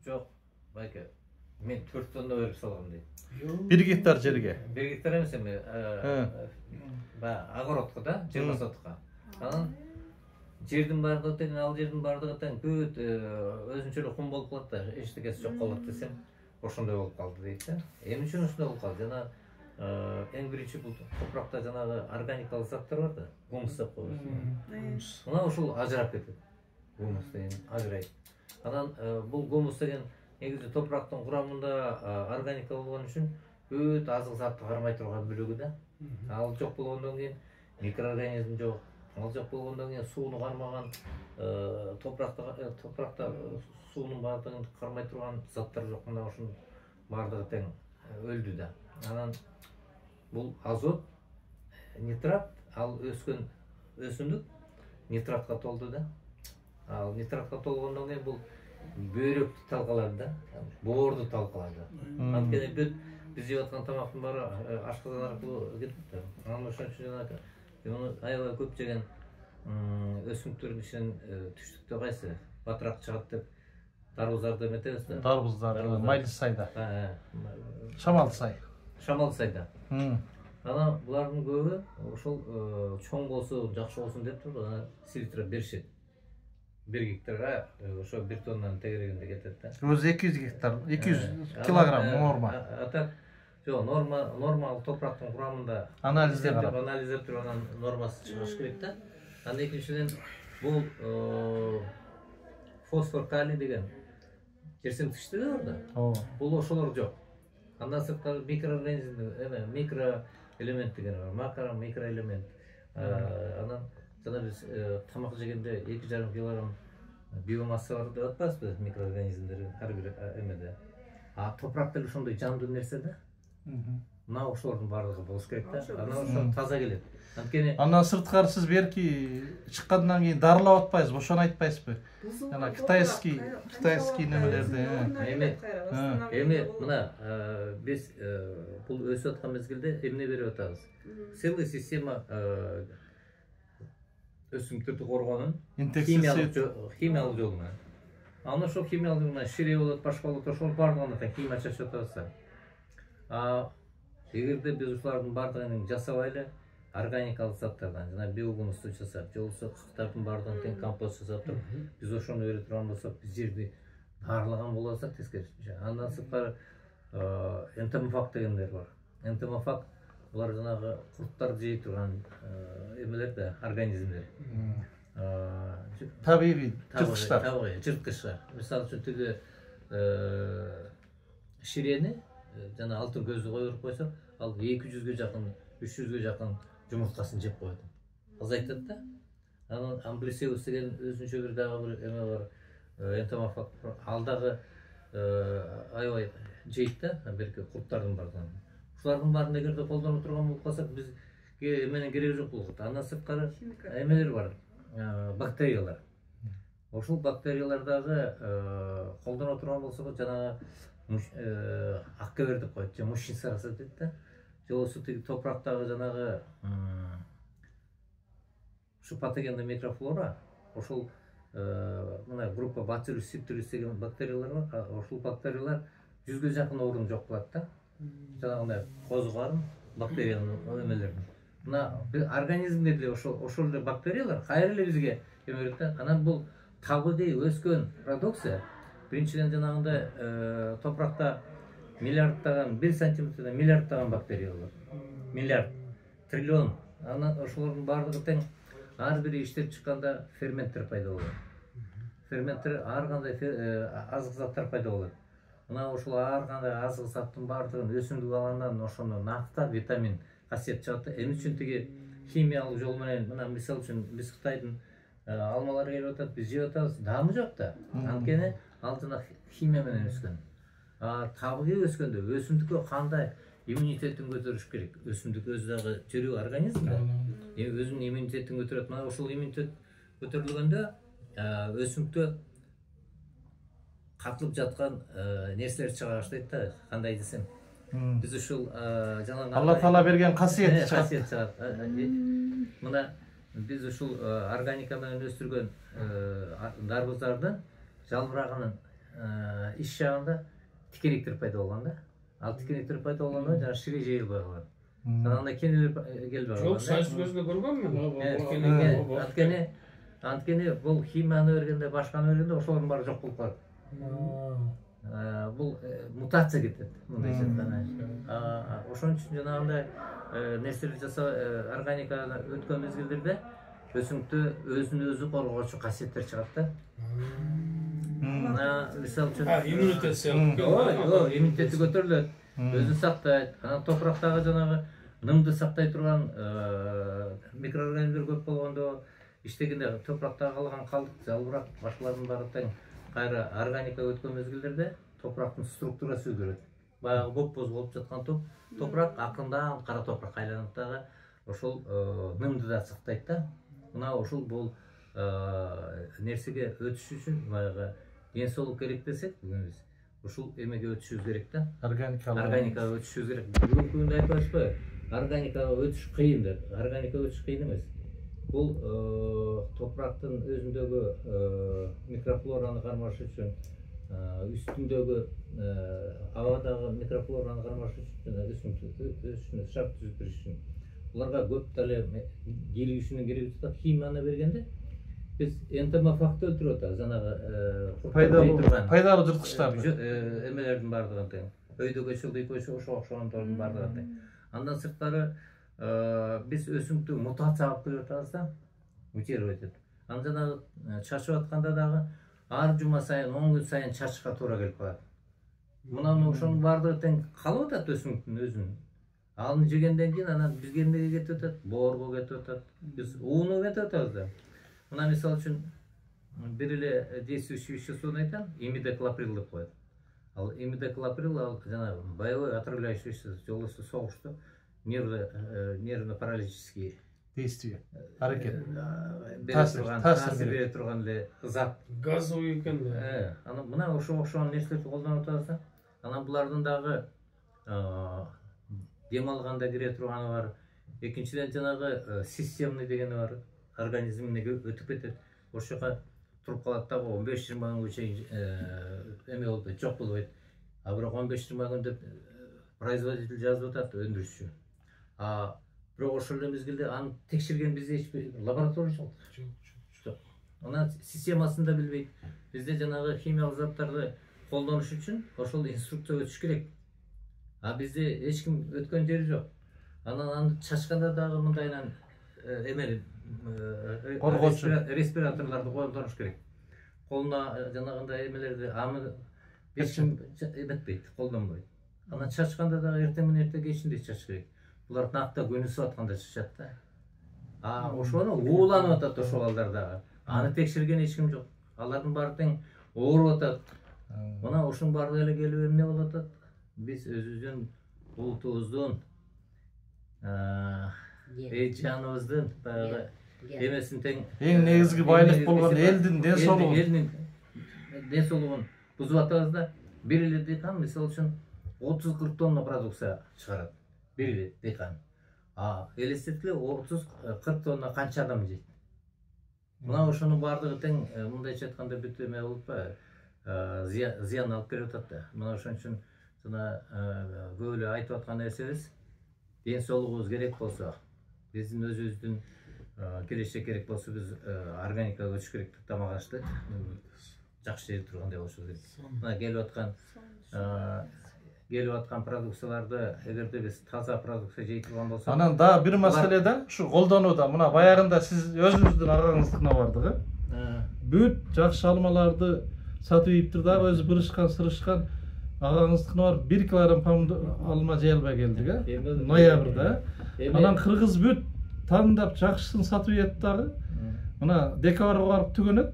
Жоқ, байке. Мен 4 тонна беріп салғам дейді. 1 гектар жерге. 1 гектар емес эми. Огородқа да, жер басатыққа. Анан жердің бардығы тең, ал жердің бардығы тең көт өзүнчөлүк кум болуп калат да, эчтекеси жок калат десем, ошондой болуп калды дейт да. Эмне үчүн ошондой болуп калды? Жана эң биринчи бул топуракта жанагы органикалык заттар бар да, гумус деп коебуз. Мына ушул ажырап кетет. Гумус деген ажырайт. Анан бул гумус деген негизи топурактын курамында органика болгон үчүн бүт азык затты кармай турган бөлүгү да. Ал жок болгондон кийин микроорганизм жок. Ал жок болгондон кийин сууну кармаган топуракта суунун баардыгын кармай турган заттар жок. Мына ушунун баардыгы тең өлдү да. Анан бул азот, нитрат, ал өскөн өсүмдүк нитратка толду да. Ал нитратка толгондон кийин бул бөйрөктү талкалады да, боорду талкалады. Анткени бүт биз жеп аткан тамактын баары ашказан аркылуу кетет да. Анан ошон үчүн жанагы муну аябай көп жеген өсүмдүктөрдүн ичинен түштүктө кайсы батыраак чыгат деп дарбыздарды эметебиз да. Дарбыздар, майлы сайда. Шамалды сай. Шамалды сайда. Анан булардын көбү ошол чоң болсо, жакшы болсун деп туруп селитр беришет. 1 гектарга ошо 1 тоннанын тегерегинде кетет да. Өзү 200 гектар, 200 килограмм норма. Атак жок, нормал топурактын курамында анализге карап, анализдеп туруп анан нормасы чыгыш керек да. Андан экинчиден бул фосфор, калий деген жерсемтиштер бар да. Бул ошолор жок. Андан сырткары микроорганизм, микроэлемент деген бар. Макро, микроэлемент. Анан жана биз тамак жегенде 2,5 килограмм биомасса бар деп атпайбызбы, микроорганизмдер ар бир эмеде. Топурак деле ошондой жандуу нерсе да. Мына ошолордун баардыгы болуш керек да. Анан ошо таза келет. Анткени андан сырткары сиз берки чыккандан кийин дарылап атпайсызбы, ошону айтпайсызбы? Жана китайский немелерди. Эми мына биз бул өсүп аткан мезгилде эмне берип атабыз? Целый система өсүмдүктөрдү коргоонун химиялык жолу менен. Анан ошол химиялык жол менен шире болот, башка болот, ошол баардыгына тең химия чачып атабыз. Эгерде биз ушулардын баардыгын жасабайлы, органикалык заттардан жана биогумусту жасап, же болбосо кактардын баардыгын тең компост жасап туруп, биз ошону бере турган болсок, биз жерди дарылаган болобуз тескерисинче. Андан сырткары энтомофаг дегендер бар. Энтомофаг булар жанагы курттар жей турган эмелер да, организмдер. Табигый жырткычтар. Табигый жырткычтар. Мисалы үчүн тиги ширени жана алтын көздү коюп койсок, ал 200ге жакын, 300ге жакын жумурткасын жеп коет. Азайтат да. Анан амблисеус деген өзүнчө бир дагы бир эме бар. Энтомофаг. Ал дагы аябай жейт да, берки курттардын баардыгын. Ушулардын баарын эгерде колдоно турган болуп калсак, бизге эменин кереги жок болот. Андан сырткары эмелер бар, бактериялар. Ошол бактериялар дагы колдоно турган болсок, жанагы аккебер деп коет, же мушин сарасы дейт да. Же болбосо тиги топурактагы жанагы ушу патогенный микрофлора, ошол мына группа Bacillus subtilis деген бактериялар бар. Ошол бактериялар 100ге жакын оорун жок кылат да. Жанагындай козгарын, бактериянын эмелерин. Мына организмге деле ошол эле бактериялар кайра эле бизге эме берет да. Анан бул табигый өскөн продукция биринчиден жанагындай топуракта миллиардтаган 1 сантиметрден миллиардтаган бактериялар. Миллиард, триллион. Анан ошолордун баардыгы тең ар бири иштеп чыкканда ферменттер пайда болот. Ферменттер ар кандай азык заттар пайда болот. Мына ошол ар кандай азык заттын баардыгын өсүмдүк алгандан ошону нафта, витамин касиет чыгат. Эмне үчүн тиги химиялык жол менен, мына мисалы үчүн биз Кытайдын алмалары келип атат, биз жеп атабыз, даамы жок да. Анткени ал жана химия менен өскөн. Табигый өскөндө өсүмдүккө кандай иммунитетин көтөрүш керек? Өсүмдүк өзү дагы жүрүү организм да. Өзүнүн иммунитетин көтөрөт. Мына ошол иммунитет көтөрүлгөндө өсүмдүктө катылып жаткан нерселер чыга баштайт да. Кандай десем, биз ушул жанагы Алла Таала берген касиет чыгат. Мына биз ушул органика менен өстүргөн дарбыздардын жалбырагынын иш жагында тикенектер пайда болгон да. Ал тикенектер пайда болгондо жана шире жайылбай калган. Анда кенелер келбей калган. Жок, сайыз көзүндө көргөнмүн. Анткени бул химияны бергенде, башканы бергенде ошолордун баары жок болуп калат. Бул мутация кетет, мындайча айтканда. Ошон үчүн жанагындай нерселерди жасап, органиканы өткөн мезгилдерде өсүмдүктө өзүн өзү коргоочу касиеттер чыгат да. Мисалы үчүн иммунитети иммунитети көтөрүлөт, өзүн сактайт. Анан топурактагы жанагы нымды сактай турган микроорганизмдер көп болгондо, иштегенде топуракта калган калдык, жалбырак, башкалардын баары тең кайра органика өткөн мезгилдерде топурактын структурасы өзгөрөт. Баягы боп-боз болуп жаткан топурак акырындан кара топуракка айланат дагы ошол нымды да сактайт да. Мына ошол бул нерсеге өтүш үчүн баягы ден соолук керек десек, бүгүн биз ушул эмеге өтүшүбүз керек да. Органикага өтүшүбүз керек. Бүгүнкү күндө айтпайсызбы? Органикага өтүш кыйын деп. Органика өтүш кыйын эмес. Бул топурактын өзүндөгү микрофлораны кармаш үчүн, үстүндөгү абадагы микрофлораны кармаш үчүн, өсүшүнө шарт түзүтүш үчүн буларга көп деле келишүүнүн кереги жок. Химияны бергенде биз энтомофагты өлтүрүп атабыз, жанагы пайдалуу жырткычтарды, эмелердин баардыгын тең, өйдөгө чылдыйып ошондордун баардыгын тең. Андан сырткары биз өсүмдүктү мутация алып келип атабыз да, мутировать этип. Анан жанагы чачып атканда дагы ар жума сайын, 10 күн сайын чачышка туура келип калат. Мына ошонун баардыгы тең калып атат өсүмдүктүн өзүн. Аны жегенден кийин анан бизге эмнеге кетип атат? Боорго кетип атат. Биз ууну кетип атабыз да. Мына мисалы үчүн бир эле действующий веществону айтам, имидоклоприл деп коет. Ал имидоклоприл ал жанагы боевой отравляющий вещество, жолдошто согушту нервно-паралитический действие, аракет, таасир бере турган эле зат. Газовый экен да. Анан мына ошол нерселерди колдонуп атабыз да. Анан булардын дагы дем алганда кире турганы бар. Экинчиден жанагы системный дегени бар. Организмине өтүп кетет. Ошол жака туруп калат да, 15-20 күнгө чейин эме болуп жок болбойт. А бирок 15-20 күн деп производитель жазып атат өндүрүшчү. Бирок ошол эле мезгилде аны текшерген бизде эч бир лаборатория жок. Жок. Анан системасын да билбейт. Бизде жанагы химиялык заттарды колдонуш үчүн ошол инструкция өтүш керек. Бизде эч ким өткөн жери жок. Анан аны чачканда дагы мындайынан эмели респираторлорду колдонуш керек. Колуна жанагындай эмелерди аны эч ким эметпейт, колдонбойт. Анан чачканда дагы эртең менен эртең кечинде чачыш керек. Булар накта күнүсүп атканда чачат да. Ошону ууланып атат ошол балдар дагы. Аны текшерген эч ким жок. Алардын баары тең ооруп атат. Мына ошонун баардыгы эле келип эмне болуп атат? Биз өзүбүздүн улутубуздун жаныбыздын баягы эмесин тең эң негизги байлык болгон элдин ден соолугун бузуп атабыз да. Бир эле дыйкан мисалы үчүн 30-40 тонна продукция чыгарат. Бир эле дыйкан. Элестеткиле 30-40 тонна канча адам жейт. Мына ошонун баардыгы тең мындайча айтканда бүт эме болуп зыян алып келип атат да. Мына ошон үчүн жана көп эле айтып аткан нерсебиз, ден соолугубуз керек болсо, биздин өзүбүздүн келечек керек болсо, биз органикага өтүш керек деп тамак ашты. Жакшы жей тургандай болушу керек. Мына келип аткан продукцияларды эгерде биз таза продукция жей турган болсок, анан дагы бир маселе да, ушу колдонууда мына баягында сиз өзүңүздүн агаңыздыкына бардык, бүт жакшы алмаларды сатып ийиптир дагы өзү бырышкан агаңыздыкына барып 1 килограмм алма жей албай келдик, ноябрда. Анан кыргыз бүт тандап жакшысын сатып ийет дагы. Мына декабрга барып түгөнөт.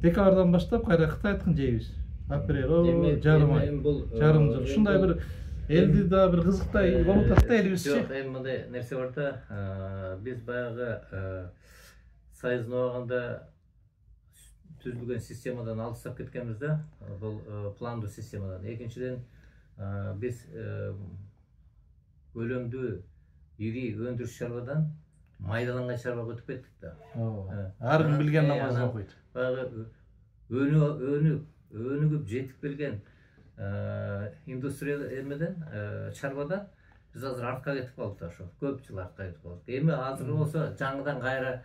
Декабрдан баштап кайра Кытайдыкын жейбиз. Апрель, жарым ай, жарым жыл. Ушундай бир элди да бир кызыктай болуп атат да элибизчи. Жок, эми мындай нерсе бар да. Биз баягы союздун убагында түзүлгөн системадан алыстап кеткенбиз да. Бул пландуу системадан. Экинчиден биз көлөмдүү ири өндүрүш чарбадан майдаланган чарбага өтүп кеттик да. Ар ким билген намазын окуйт. Баягы өнүгүп жетип келген индустрия эмеден чарбадан биз азыр артка кетип калдык да, ошо көп жыл артка кетип калдык. Эми азыр болсо жаңыдан кайра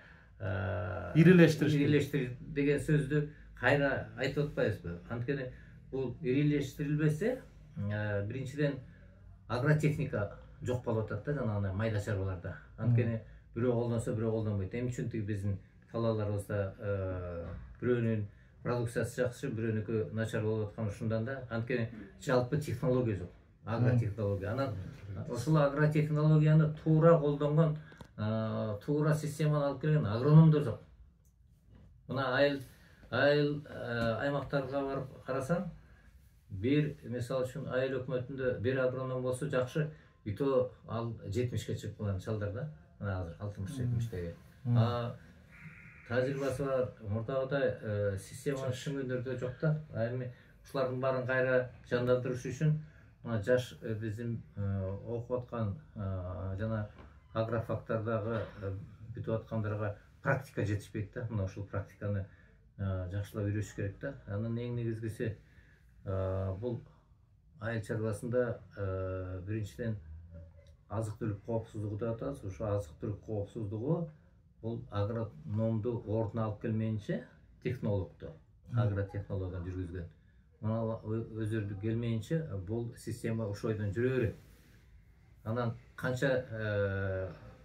ирилештириш деген сөздү кайра айтып атпайбызбы? Анткени бул ирилештирилбесе, биринчиден агротехника жок болуп атат да, жанагындай майда чарбаларда. Анткени бирөө колдонсо бирөө колдонбойт. Эмне үчүн тиги биздин талааларыбызда бирөөнүн продукциясы жакшы, бирөөнүкү начар болуп аткан ушундан да. Анткени жалпы технология жок. Агротехнология. Анан ошол агротехнологияны туура колдонгон, туура системаны алып келген агрономдор жок. Мына айыл аймактарга барып карасаң, бир мисалы үчүн айыл өкмөтүндө бир агроном болсо жакшы, и то ал 70ке чыгып калган чалдар да. Мына азыр 60-70-теги. Тажрыйбасы бар, мурдагыдай система чыңгүндөрдө жок да. Эми ушулардын баарын кайра жандандырыш үчүн мына жаш биздин окуп аткан жана агрофактардагы бүтүп аткандарга практика жетишпейт да. Мына ушул практиканы жакшылап үйрөнүш керек да. Анын эң негизгиси бул айыл чарбасында биринчиден азык-түлүк коопсуздугу деп атабыз. Ошо азык-түлүк коопсуздугу бул агрономду ордуна алып келмейинче, технологду, агротехнологияны жүргүзгөн. Мына өзүрдү келмейинче бул система ошойдон жүрө берет. Анан канча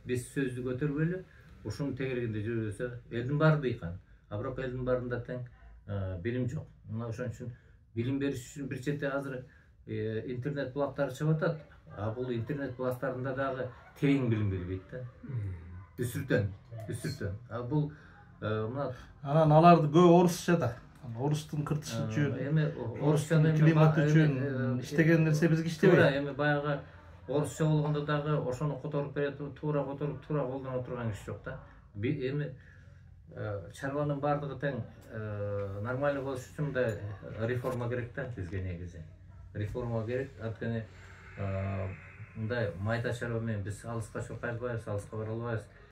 биз сөздү көтөрбөйлү, ушунун тегерегинде жүрө берсе, элдин баары дыйкан. А бирок элдин баарында тең билим жок. Мына ошон үчүн билим бериш үчүн бир четте азыр интернет булактары чыгып атат. А бул интернет булактарында дагы терең билим бербейт да. Үсүртөн. А бул мына анан аларды көп орусча да. Орустун кыртышы үчүн, эми орусчаны климат үчүн иштеген нерсе бизге иштебейт. Эми баягы орусча болгондо дагы ошону которуп берет, туура которуп, туура колдоно турган киши жок да. Эми чарбанын баардыгы тең нормально болуш үчүн да реформа керек да бизге негизи. Реформа керек, анткени мындай майда чарба менен биз алыска чуркай албайбыз, алыска бара албайбыз.